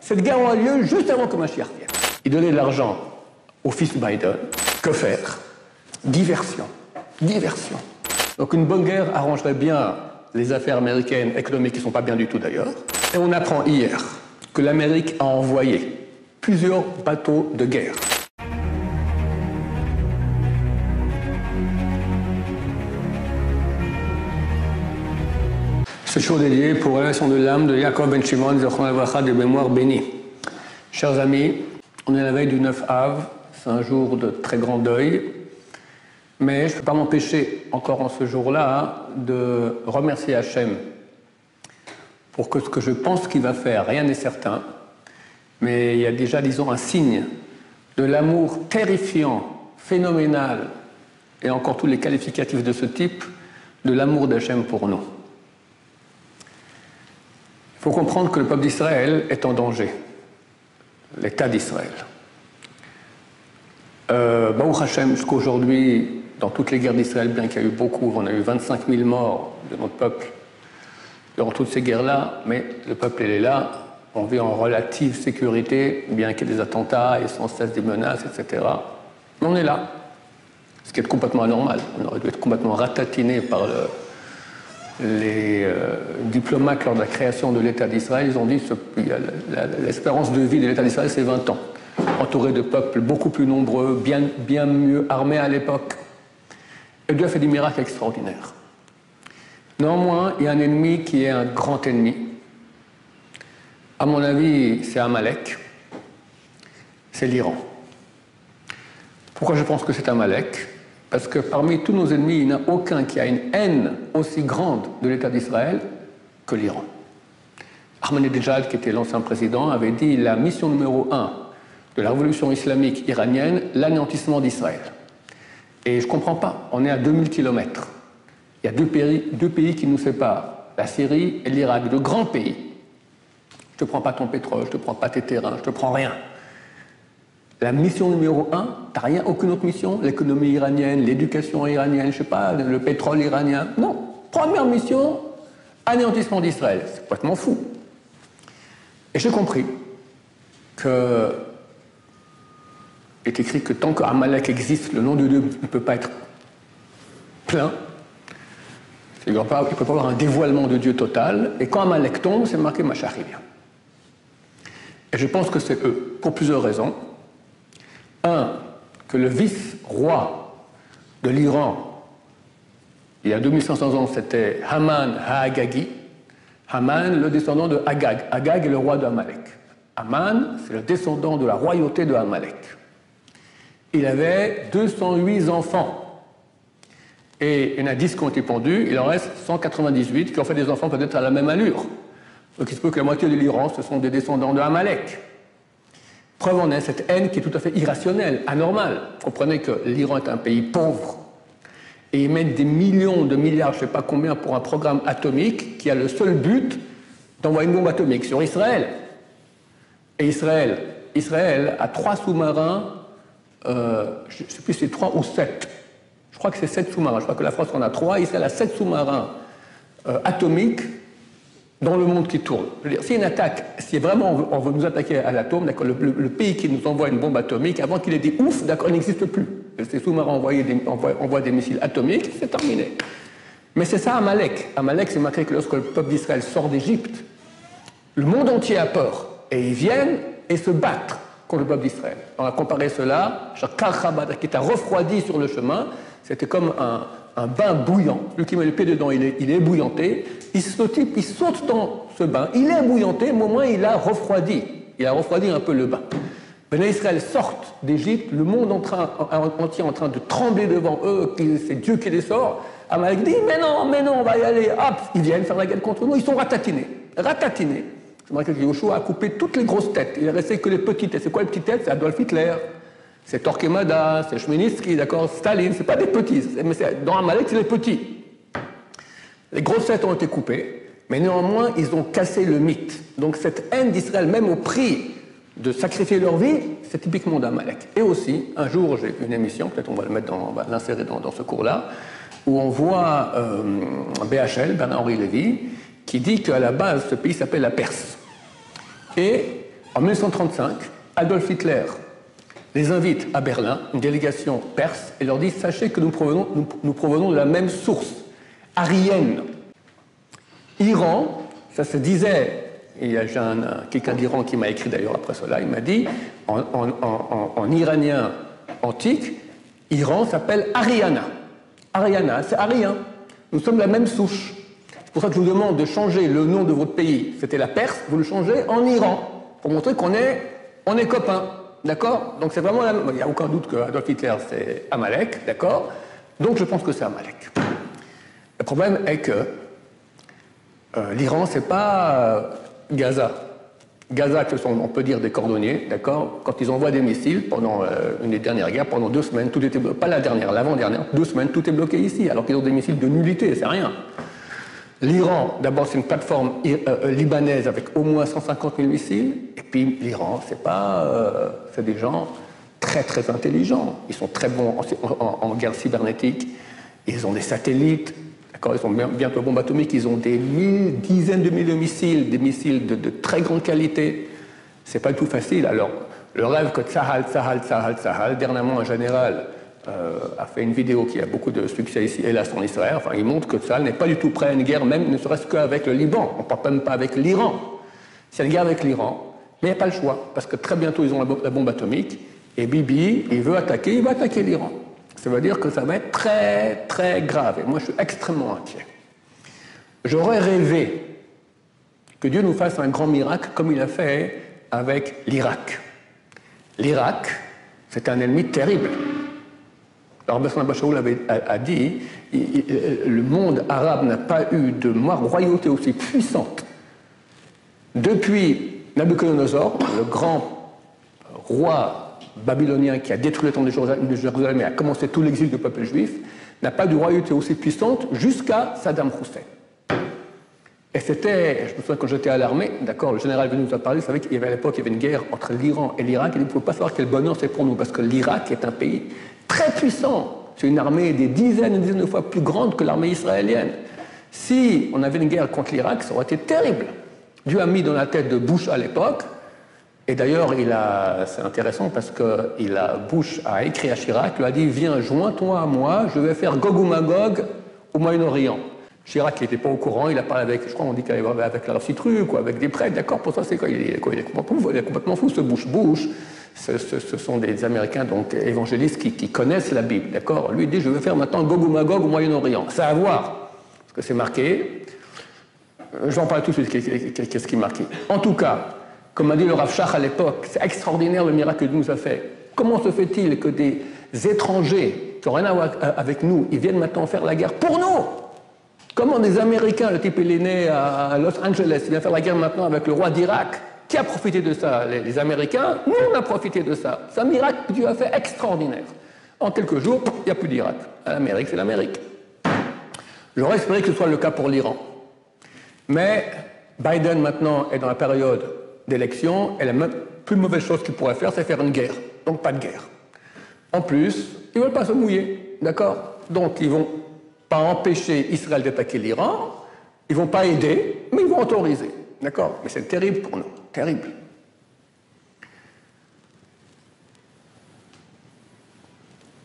Cette guerre aura lieu juste avant que Mashiach vienne. Il donnait de l'argent au fils Biden. Que faire? Diversion. Diversion. Donc une bonne guerre arrangerait bien les affaires américaines, économiques, qui ne sont pas bien du tout d'ailleurs. Et on apprend hier que l'Amérique a envoyé plusieurs bateaux de guerre. Ce show dédié pour l'élévation de l'âme de Yaakov Ben Shimon, Zochron Levracha, de mémoire bénie. Chers amis, on est à la veille du 9 Av, c'est un jour de très grand deuil, mais je ne peux pas m'empêcher, encore en ce jour-là, de remercier Hachem pour que ce que je pense qu'il va faire, rien n'est certain, mais il y a déjà, disons, un signe de l'amour terrifiant, phénoménal, et encore tous les qualificatifs de ce type, de l'amour d'Hachem pour nous. Il faut comprendre que le peuple d'Israël est en danger, l'État d'Israël. Baruch Hashem, jusqu'à aujourd'hui, dans toutes les guerres d'Israël, bien qu'il y a eu beaucoup, on a eu 25 000 morts de notre peuple durant toutes ces guerres-là, mais le peuple il est là, on vit en relative sécurité, bien qu'il y ait des attentats et sans cesse des menaces, etc. Mais on est là, ce qui est complètement anormal. On aurait dû être complètement ratatiné par les diplomates lors de la création de l'État d'Israël. Ils ont dit que l'espérance de vie de l'État d'Israël, c'est 20 ans. Entouré de peuples beaucoup plus nombreux, bien mieux armés à l'époque. Et Dieu a fait des miracles extraordinaires. Néanmoins, il y a un ennemi qui est un grand ennemi. À mon avis, c'est Amalek. C'est l'Iran. Pourquoi je pense que c'est Amalek? Parce que parmi tous nos ennemis, il n'y en a aucun qui a une haine aussi grande de l'État d'Israël que l'Iran. Ahmadinejad, qui était l'ancien président, avait dit la mission numéro 1 de la révolution islamique iranienne, l'anéantissement d'Israël. Et je ne comprends pas, on est à 2000 km. Il y a deux pays qui nous séparent, la Syrie et l'Irak, de grands pays. Je ne te prends pas ton pétrole, je ne te prends pas tes terrains, je ne te prends rien. La mission numéro 1, tu n'as rien, aucune autre mission, l'économie iranienne, l'éducation iranienne, je ne sais pas, le pétrole iranien. Non, première mission, anéantissement d'Israël. C'est complètement fou. Et j'ai compris que il est écrit que tant qu'Amalek existe, le nom de Dieu ne peut pas être plein. Il ne peut pas y avoir un dévoilement de Dieu total. Et quand Amalek tombe, c'est marqué Mashiach vient. Et je pense que c'est eux, pour plusieurs raisons. Un, que le vice-roi de l'Iran, il y a 2500 ans, c'était Haman ha-Agagi. Haman, le descendant de Agag. Agag est le roi de Amalek. Haman, c'est le descendant de la royauté de Amalek. Il avait 208 enfants. Et il y en a 10 qui ont été pendus, il en reste 198 qui ont fait des enfants peut-être à la même allure. Donc il se peut que la moitié de l'Iran, ce sont des descendants de Amalek. Preuve en est cette haine qui est tout à fait irrationnelle, anormale. Comprenez que l'Iran est un pays pauvre. Et ils mettent des millions de milliards, je ne sais pas combien, pour un programme atomique qui a le seul but d'envoyer une bombe atomique sur Israël. Et Israël a 3 sous-marins, je ne sais plus si c'est 3 ou 7. Je crois que c'est 7 sous-marins. Je crois que la France en a 3. Israël a 7 sous-marins atomiques dans le monde qui tourne. Je veux dire, si une attaque, si vraiment on veut nous attaquer à l'atome, d'accord, le pays qui nous envoie une bombe atomique, avant qu'il ait des ouf, d'accord, il n'existe plus. Ces sous-marins envoient des missiles atomiques, c'est terminé. Mais c'est ça Amalek. Amalek, c'est marqué que lorsque le peuple d'Israël sort d'Égypte, le monde entier a peur. Et ils viennent et se battent contre le peuple d'Israël. On a comparé cela, qui t'a refroidi sur le chemin, c'était comme un bain bouillant. Celui qui met le pied dedans, il est ébouillanté. Ce type, il saute dans ce bain. Il est ébouillanté, mais au moins il a refroidi. Il a refroidi un peu le bain. Béné Israël sortent d'Égypte, le monde entier en train de trembler devant eux, c'est Dieu qui les sort. Amalek dit, mais non, on va y aller. Hop, ils viennent faire la guerre contre nous, ils sont ratatinés. Ratatinés. C'est vrai que Yoshua a coupé toutes les grosses têtes. Il est resté que les petites têtes. C'est quoi les petites têtes? C'est Adolf Hitler. C'est Torquemada, c'est Chmielnicki, d'accord, Staline, c'est pas des petits, mais dans Amalek, c'est les petits. Les grosses têtes ont été coupées, mais néanmoins, ils ont cassé le mythe. Donc cette haine d'Israël, même au prix de sacrifier leur vie, c'est typiquement d'Amalek. Et aussi, un jour, j'ai une émission, peut-être on va l'insérer dans ce cours-là, où on voit Bernard-Henri Lévy, qui dit qu'à la base, ce pays s'appelle la Perse. Et En 1935, Adolf Hitler les invite à Berlin, une délégation perse, et leur dit « Sachez que nous provenons de la même source, aryenne. » Iran, ça se disait, et j'ai quelqu'un d'Iran qui m'a écrit d'ailleurs après cela, il m'a dit, en iranien antique, Iran s'appelle Ariana. Ariana, c'est arien. Nous sommes la même souche. C'est pour ça que je vous demande de changer le nom de votre pays. C'était la Perse, vous le changez en Iran, pour montrer qu'on est copains. D'accord? Donc c'est vraiment la même. Il n'y a aucun doute que Adolf Hitler c'est Amalek, d'accord? Donc je pense que c'est Amalek. Le problème est que l'Iran, c'est pas Gaza. Gaza, ce sont, on peut dire, des cordonniers, d'accord? Quand ils envoient des missiles pendant une des dernières guerres, pendant 2 semaines, tout était bloqué. Pas la dernière, l'avant-dernière, 2 semaines, tout est bloqué ici, alors qu'ils ont des missiles de nullité, c'est rien. L'Iran, d'abord, c'est une plateforme libanaise avec au moins 150 000 missiles. Et puis, l'Iran, c'est des gens très, très intelligents. Ils sont très bons en guerre cybernétique. Ils ont des satellites. Ils ont bientôt bombes atomiques. Ils ont des dizaines de milliers de missiles, des missiles de très grande qualité. C'est pas tout facile. Alors, le rêve que Tsahal, dernièrement, un général, a fait une vidéo qui a beaucoup de succès ici, hélas en Israël. Enfin, il montre que Tsahal n'est pas du tout prêt à une guerre, même ne serait-ce qu'avec le Liban. On ne parle même pas avec l'Iran. C'est une guerre avec l'Iran, mais il n'y a pas le choix, parce que très bientôt ils ont la bombe atomique, et Bibi, il va attaquer l'Iran. Ça veut dire que ça va être très, très grave. Et moi, je suis extrêmement inquiet. J'aurais rêvé que Dieu nous fasse un grand miracle, comme il a fait avec l'Irak. L'Irak, c'est un ennemi terrible. Alors, Besson Bachaoul a dit le monde arabe n'a pas eu de royauté aussi puissante depuis Nabuchodonosor, le grand roi babylonien qui a détruit le temple de Jérusalem et a commencé tout l'exil du peuple juif, n'a pas de royauté aussi puissante jusqu'à Saddam Hussein. Et c'était, je me souviens quand j'étais à l'armée, d'accord, le général venu nous a parlé, vous savez qu'il y avait à l'époque une guerre entre l'Iran et l'Irak, et il ne pouvait pas savoir quel bonheur c'est pour nous, parce que l'Irak est un pays très puissant. C'est une armée des dizaines de fois plus grande que l'armée israélienne. Si on avait une guerre contre l'Irak, ça aurait été terrible. Dieu a mis dans la tête de Bush à l'époque, et d'ailleurs, c'est intéressant parce que Bush a écrit à Chirac, lui a dit « Viens, joins-toi à moi, je vais faire Gog ou Magog au Moyen-Orient ». Chirac n'était pas au courant, il a parlé avec, je crois, on dit qu'il avait avec la Citru, quoi, avec des prêtres, d'accord, pour ça c'est quoi, il est complètement fou ce Bush. Bush, ce sont des Américains, donc évangélistes, qui connaissent la Bible, d'accord. Lui il dit, je vais faire maintenant Gog ou Magog au Moyen-Orient. Ça a à voir, parce que c'est marqué, j'en parle tout de suite, qu'est-ce qui est marqué. En tout cas, comme a dit le Rav Shach à l'époque, c'est extraordinaire le miracle que Dieu nous a fait. Comment se fait-il que des étrangers qui n'ont rien à voir avec nous, ils viennent maintenant faire la guerre pour nous? Comment des Américains, le type il est né à Los Angeles, il vient faire la guerre maintenant avec le roi d'Irak? Qui a profité de ça? Les Américains? Nous, on a profité de ça. C'est un miracle que Dieu a fait extraordinaire. En quelques jours, il n'y a plus d'Irak. L'Amérique, c'est l'Amérique. J'aurais espéré que ce soit le cas pour l'Iran. Mais Biden, maintenant, est dans la période d'élection, et la plus mauvaise chose qu'il pourrait faire, c'est faire une guerre. Donc, pas de guerre. En plus, ils ne veulent pas se mouiller. D'accord? Donc, ils vont pas empêcher Israël d'attaquer l'Iran, ils ne vont pas aider, mais ils vont autoriser. D'accord? Mais c'est terrible pour nous. Terrible.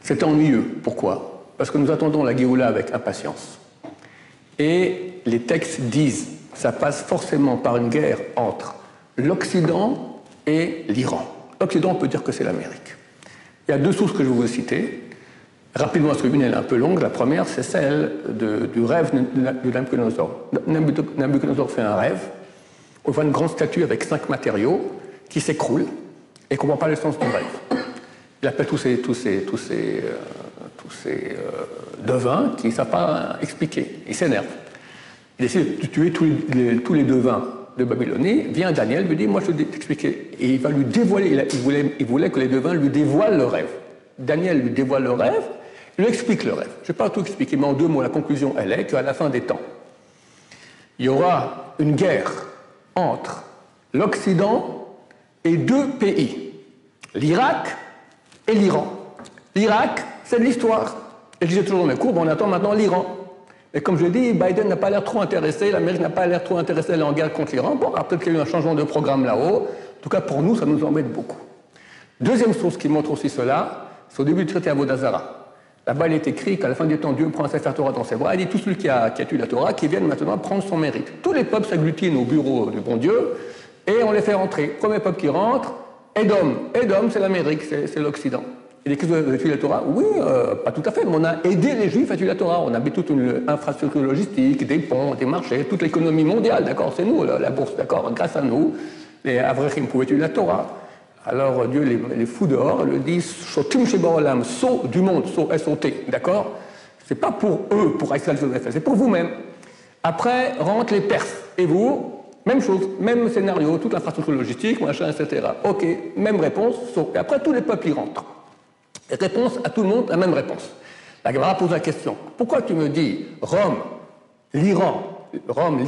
C'est ennuyeux. Pourquoi? Parce que nous attendons la Géoula avec impatience. Et les textes disent, ça passe forcément par une guerre entre l'Occident et l'Iran. L'Occident, on peut dire que c'est l'Amérique. Il y a 2 sources que je vais vous citer. Rapidement, parce qu'une elle est un peu longue. La première, c'est celle du rêve de Nabuchodonosor. Nabuchodonosor fait un rêve. On voit une grande statue avec 5 matériaux qui s'écroule et ne comprend pas le sens du rêve. Il appelle tous ces devins qui ne savent pas expliquer. Il s'énerve. Il décide de tuer tous les devins de Babylonie. Vient Daniel, lui dit, moi je vais t'expliquer. Et il va lui dévoiler, il voulait que les devins lui dévoilent le rêve. Daniel lui dévoile le rêve, il lui explique le rêve. Je ne vais pas tout expliquer, mais en 2 mots, la conclusion, elle est qu'à la fin des temps, il y aura une guerre entre l'Occident et 2 pays, l'Irak et l'Iran. L'Irak, c'est de l'histoire. Et je disais toujours dans mes cours, on attend maintenant l'Iran. Et comme je dis, Biden n'a pas l'air trop intéressé, l'Amérique n'a pas l'air trop intéressée à aller en guerre contre l'Iran. Bon, peut-être qu'il y a eu un changement de programme là-haut. tout cas, pour nous, ça nous embête beaucoup. Deuxième source qui montre aussi cela, c'est au début du traité Avodazara. Là-bas, il est écrit qu'à la fin du temps, Dieu prend un Sefer Torah dans ses bras et dit tout celui qui a tué la Torah, qui vienne maintenant prendre son mérite. Tous les peuples s'agglutinent au bureau du bon Dieu et on les fait rentrer. Premier peuple qui rentre, Édom. Édom, c'est l'Amérique, c'est l'Occident. Il dit que vous avez tué la Torah? Oui, pas tout à fait, mais on a aidé les Juifs à tuer la Torah. On a mis toute une infrastructure logistique, des ponts, des marchés, toute l'économie mondiale, d'accord? C'est nous, la bourse, d'accord? Grâce à nous, les Avrechim pouvaient tuer la Torah. Alors Dieu les fout dehors, le dit Shotim Sheba'olam, saut du monde, saut S-O-T, d'accord? C'est pas pour eux, pour Israël, c'est pour vous-même. Après rentrent les Perses, et vous, même chose, même scénario, toute l'infrastructure logistique, machin, etc. Ok, même réponse, saut. Et après tous les peuples y rentrent. Et réponse à tout le monde, la même réponse. La Gemara pose la question, pourquoi tu me dis Rome, l'Iran, Rome,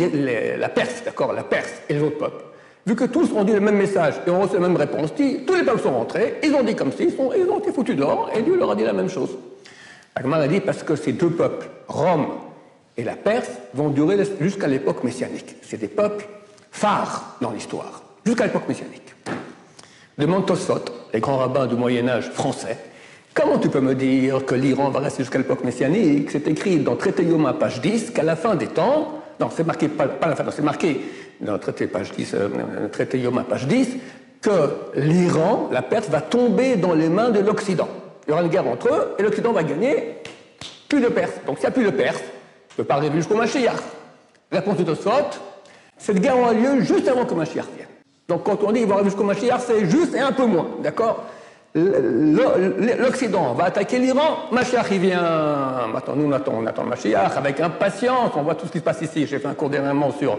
la Perse, d'accord, la Perse et les autres peuples? Vu que tous ont dit le même message et ont reçu la même réponse, tous les peuples sont rentrés, ils ont dit comme si, ils ont été foutus dehors, et Dieu leur a dit la même chose. La Gemara a dit parce que ces deux peuples, Rome et la Perse, vont durer jusqu'à l'époque messianique. C'est des peuples phares dans l'histoire, jusqu'à l'époque messianique. Demande Tosfot, les grands rabbins du Moyen-Âge français, comment tu peux me dire que l'Iran va rester jusqu'à l'époque messianique? C'est écrit dans Traité Yoma, page 10, qu'à la fin des temps, non, c'est marqué, pas la fin, c'est marqué dans le traité, page 10, traité Yoma, page 10, que l'Iran, la Perse, va tomber dans les mains de l'Occident. Il y aura une guerre entre eux et l'Occident va gagner plus de Perses. Donc s'il n'y a plus de Perses, je ne peux pas arriver jusqu'au Mashiach. Réponse de Tosfot, cette guerre aura lieu juste avant que Mashiach vienne. Donc quand on dit qu'il va arriver jusqu'au Mashiach, c'est juste et un peu moins, d'accord? L'Occident va attaquer l'Iran, Mashiach il vient, attends, nous on attend le Mashiach avec impatience, on voit tout ce qui se passe ici. J'ai fait un cours dernièrement sur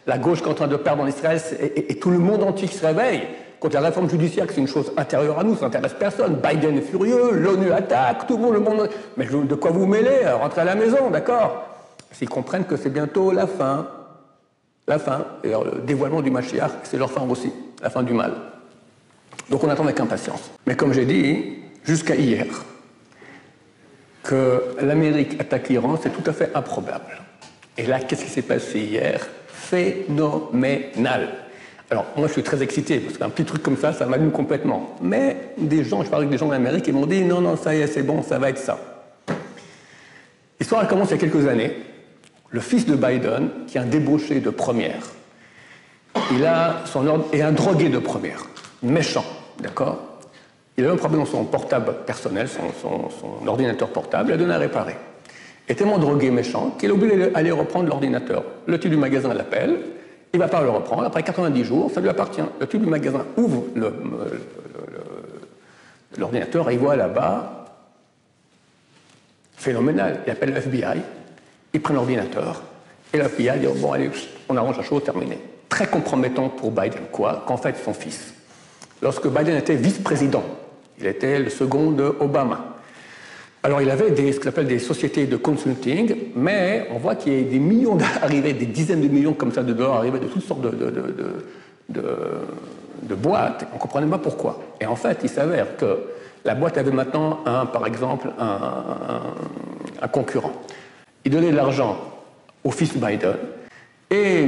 la gauche qui est en train de perdre en Israël et tout le monde entier qui se réveille contre la réforme judiciaire, que c'est une chose intérieure à nous, ça n'intéresse personne. Biden est furieux, l'ONU attaque, tout le monde. Mais de quoi vous mêlez? Rentrez à la maison, d'accord? S'ils comprennent que c'est bientôt la fin, et alors, le dévoilement du Mashiach, c'est leur fin aussi, la fin du mal. Donc on attend avec impatience. Mais comme j'ai dit, jusqu'à hier, que l'Amérique attaque l'Iran, c'est tout à fait improbable. Et là, qu'est-ce qui s'est passé hier? Phénoménal. Alors, moi, je suis très excité, parce qu'un petit truc comme ça m'allume complètement. Mais des gens, je parle avec des gens d'Amérique, ils m'ont dit, non, ça y est, c'est bon, ça va être ça. L'histoire, elle commence il y a quelques années. Le fils de Biden, qui est un débauché de première, il a son ordre, et un drogué de première, méchant, d'accord? Il a eu un problème dans son portable personnel, son ordinateur portable, il a donné à réparer. Il est tellement drogué, méchant, qu'il est obligé d'aller reprendre l'ordinateur. Le type du magasin l'appelle, il ne va pas le reprendre, après 90 jours, ça lui appartient. Le type du magasin ouvre l'ordinateur et il voit là-bas, phénoménal, il appelle le FBI, il prend l'ordinateur, et le FBI dit, bon allez, on arrange la chose, terminé. Très compromettant pour Biden, quoi, qu'en fait son fils, lorsque Biden était vice-président, il était le second de Obama. Alors il avait ce qu'on appelle des sociétés de consulting, mais on voit qu'il y a des millions d'arrivées, des dizaines de millions comme ça de dollars arrivés de toutes sortes de boîtes, on ne comprenait pas pourquoi. Et en fait, il s'avère que la boîte avait maintenant, par exemple, un concurrent. Il donnait de l'argent au fils Biden, et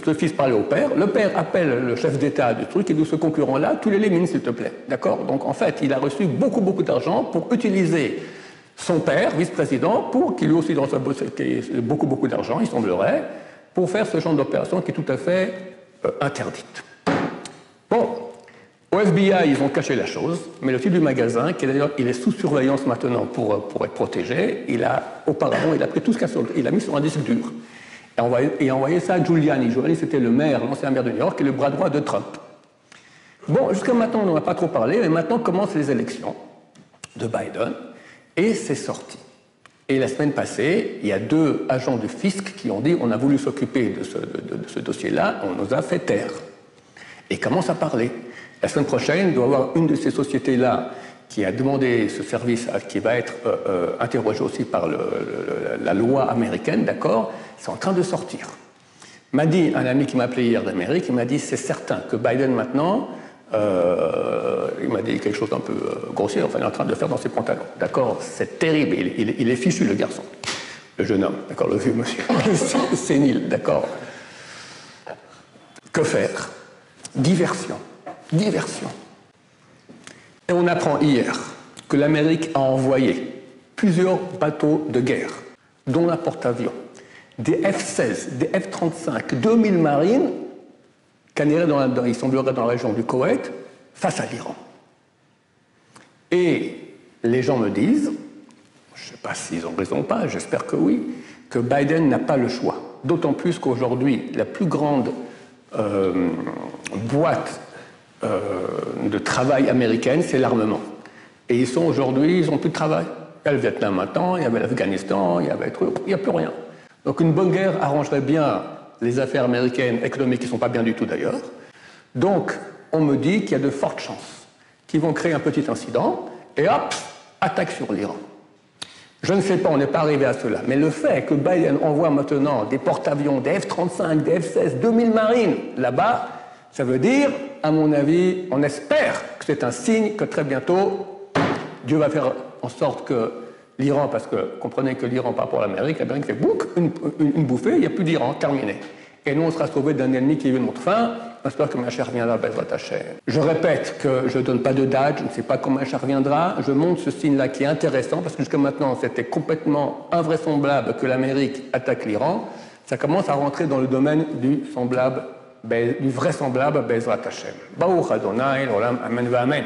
le fils parlait au père, le père appelle le chef d'État du truc et dit ce concurrent-là, tu l'élimines s'il te plaît. D'accord? Donc en fait, il a reçu beaucoup d'argent pour utiliser son père, vice-président, pour qu'il lui aussi reçoive beaucoup d'argent, il semblerait, pour faire ce genre d'opération qui est tout à fait interdite. Bon, au FBI, ils ont caché la chose, mais le type du magasin, qui d'ailleurs, il est sous surveillance maintenant pour être protégé, auparavant, il a pris tout ce qu'il a sur, il a mis sur un disque dur. Et a envoyé ça à Giuliani. Giuliani, c'était l'ancien maire de New York, et le bras droit de Trump. Bon, jusqu'à maintenant, on n'en a pas trop parlé, mais maintenant commencent les élections de Biden, et c'est sorti. Et la semaine passée, il y a 2 agents du fisc qui ont dit on a voulu s'occuper de ce dossier-là, on nous a fait taire. Et commence à parler. La semaine prochaine, il doit y avoir une de ces sociétés-là qui a demandé ce service, qui va être interrogé aussi par la loi américaine, d'accord? C'est en train de sortir. M'a dit un ami qui m'a appelé hier d'Amérique, il m'a dit c'est certain que Biden maintenant, il m'a dit quelque chose d'un peu grossier, enfin il est en train de le faire dans ses pantalons. D'accord? C'est terrible, il est fichu le garçon, le jeune homme, d'accord, le vieux monsieur, sénile, d'accord? Que faire? Diversion. diversion. Et on apprend hier que l'Amérique a envoyé plusieurs bateaux de guerre, dont un porte-avions, des F-16, des F-35, 2000 marines, ils sembleraient dans la région du Koweït, face à l'Iran. Et les gens me disent, je ne sais pas s'ils ont raison ou pas, j'espère que oui, que Biden n'a pas le choix. D'autant plus qu'aujourd'hui, la plus grande boîte de travail américaine, c'est l'armement. Et ils n'ont plus de travail. Il y a le Vietnam maintenant, il y avait l'Afghanistan, il n'y a plus rien. Donc une bonne guerre arrangerait bien les affaires américaines, économiques, qui ne sont pas bien du tout d'ailleurs. Donc on me dit qu'il y a de fortes chances qu'ils vont créer un petit incident et hop, attaque sur l'Iran. Je ne sais pas, on n'est pas arrivé à cela. Mais le fait que Biden envoie maintenant des porte-avions, des F-35, des F-16, 2000 marines là-bas, ça veut dire, à mon avis, on espère que c'est un signe que très bientôt, Dieu va faire en sorte que l'Iran, parce que comprenez que l'Iran par rapport à l'Amérique fait bouc, une bouffée, il n'y a plus d'Iran, terminé. Et nous, on sera sauvés d'un ennemi qui veut notre fin. J'espère que Mashiach reviendra, Bezrat Hashem. Je répète que je ne donne pas de date, je ne sais pas quand Mashiach reviendra. Je montre ce signe-là qui est intéressant, parce que jusqu'à maintenant, c'était complètement invraisemblable que l'Amérique attaque l'Iran. Ça commence à rentrer dans le domaine du vraisemblable Bezrat Hashem. Baruch Adonai, l'olam, amen va amen.